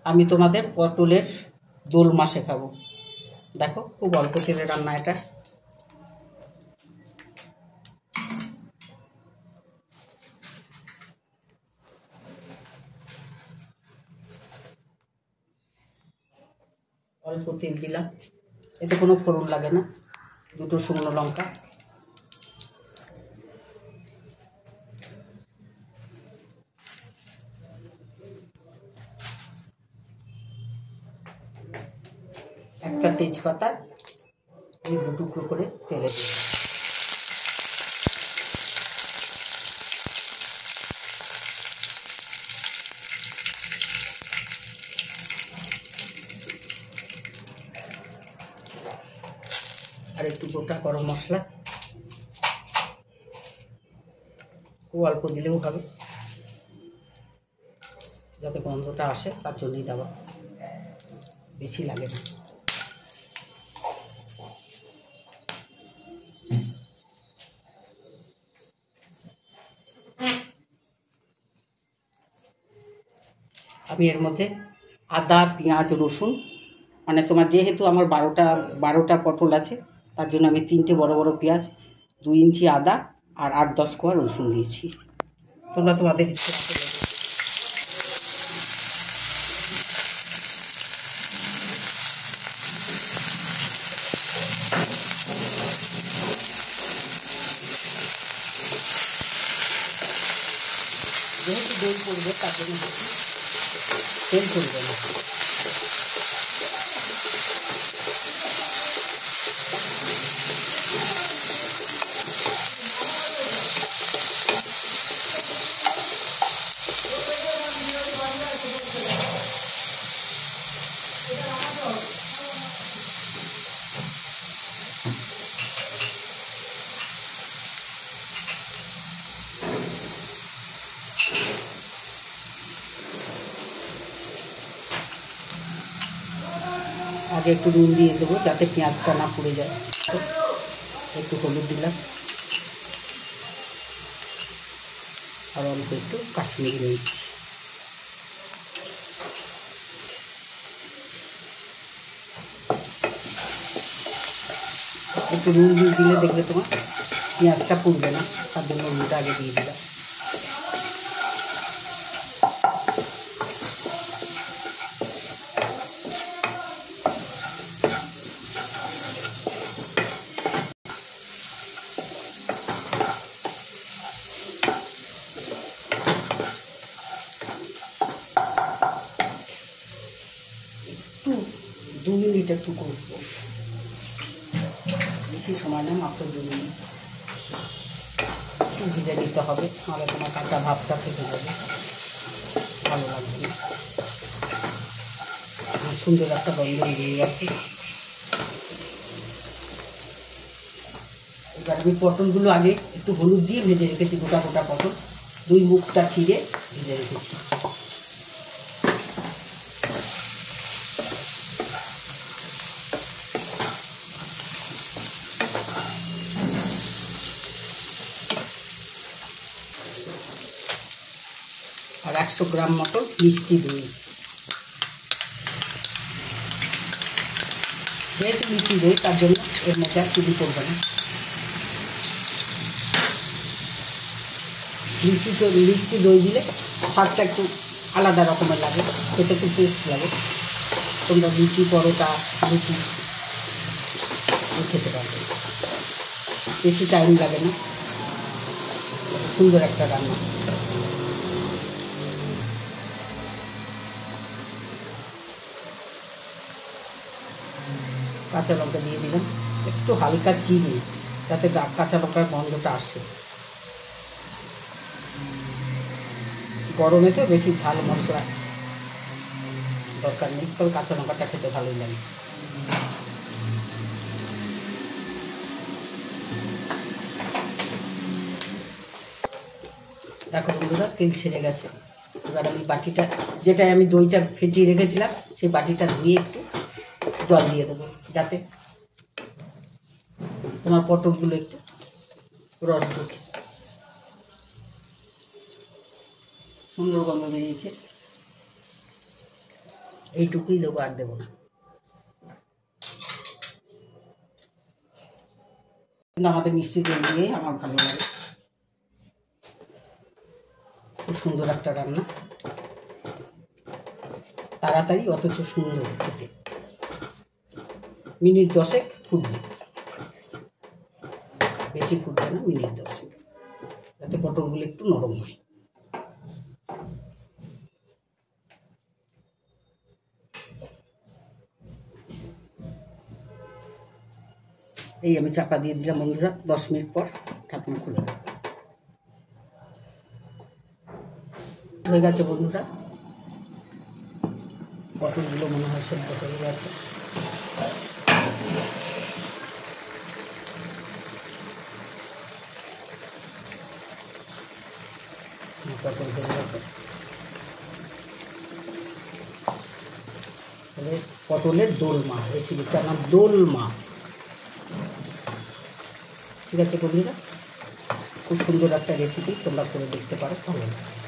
আমি তোমাদের পটলের দোল মাসে খাবো। দেখো খুব অল্প তেলে রান্না এটা। অল্প তেল দিলাম, এতে কোনো ফোড়ন লাগে না। দুটো শুকনো লঙ্কা, একটা তেজপাতা, এই দু টুকরো করে তেলে দিই। আর একটু গোটা গরম মশলা, খুব অল্প দিলেও হবে, যাতে গন্ধটা আসে তার জন্যই দেওয়া, বেশি লাগে না। আমি এর মধ্যে আদা, পেঁয়াজ, রসুন, মানে তোমার যেহেতু আমার 12টা পটল আছে, তার জন্য আমি 3টে বড় বড় পেঁয়াজ, 2 ইঞ্চি আদা আর 8-10 কোয়া রসুন দিয়েছি। তোমরা তোমাদের ইচ্ছে মতো দেবে। যেহেতু দই পড়বে তার জন্য বেশি তেল পড়বে না। আগে একটু নুন দিয়ে দেবো যাতে পেঁয়াজটা না পুড়ে যায়। একটু হলুদ দিলাম আর অল্প একটু কাশ্মীরি মির্চ। একটু নুন দিয়ে দিলে দেখবে তোমার পেঁয়াজটা পুড়বে না, তার জন্য নুনটা আগে দিয়ে দিলাম। একটু 2 মিনিট একটু কষবো, বেশি সময় না, মাত্র 2 মিনিট। একটু ভিজে নিতে হবে, নাহলে তোমার কাঁচা ভাবটা থেকে যাবে, ভালো লাগবে না। সুন্দর একটা গন্ধ বেরিয়ে গেছে। এবার আমি পটলগুলো আগে একটু হলুদ দিয়ে ভেজে রেখেছি, গোটা গোটা পটল 2 মুখটা ছিঁড়ে ভেজে রেখেছি। আর 100 গ্রাম মতো মিষ্টি দই, যেহেতু মিষ্টি দই তার জন্য এর মধ্যে আর চিনি পড়বে না। মিষ্টি দই দিলে স্বাদটা একটু আলাদা রকমের লাগে, খেতে একটু টেস্ট লাগে। তোমরা লুচি, পরোটা, রুটি খেতে পারবে, বেশি টাইম লাগে না, সুন্দর একটা রান্না। কাঁচা লঙ্কা দিয়ে দিলাম, একটু হালকা চিনি, যাতে কাঁচা লঙ্কার গন্ধটা আসে। গরমে তো বেশি ঝাল মশলা দরকার নেই, তবে কাঁচা লঙ্কাটা খেতে ভালোই লাগে। দেখো বন্ধুরা, তেল ছেড়ে গেছে। এবার আমি বাটিটা, যেটায় আমি দইটা ফেটিয়ে রেখেছিলাম, সেই বাটিটা ধুয়ে একটু জল দিয়ে দেবো, যাতে তোমার পটলগুলো একটু রস ঢোকে। সুন্দর গন্ধ বেরিয়েছে। এইটুকুই দেবো, আর দেবো না। কিন্তু আমাদের মিষ্টি দই দিয়ে আমার ভালো লাগে, খুব সুন্দর একটা রান্না, তাড়াতাড়ি অথচ সুন্দর খেতে। মিনিট 10 ফুটবে, বেশি ফুটবে না, মিনিট 10, যাতে পটলগুলো একটু নরম হয়। এই আমি চাপা দিয়ে দিলাম বন্ধুরা, 10 মিনিট পর ঢাকনা খুলে দেব। হয়ে গেছে বন্ধুরা, পটলগুলো মনে হয় সেদ্ধ হয়ে গেছে। পটল হয়ে গেছে, তাহলে পটলের দোলমা, রেসিপিটার নাম দোলমা। ঠিক আছে বন্ধুরা, খুব সুন্দর একটা রেসিপি, তোমরা করে দেখতে পারো, ভালো লাগে।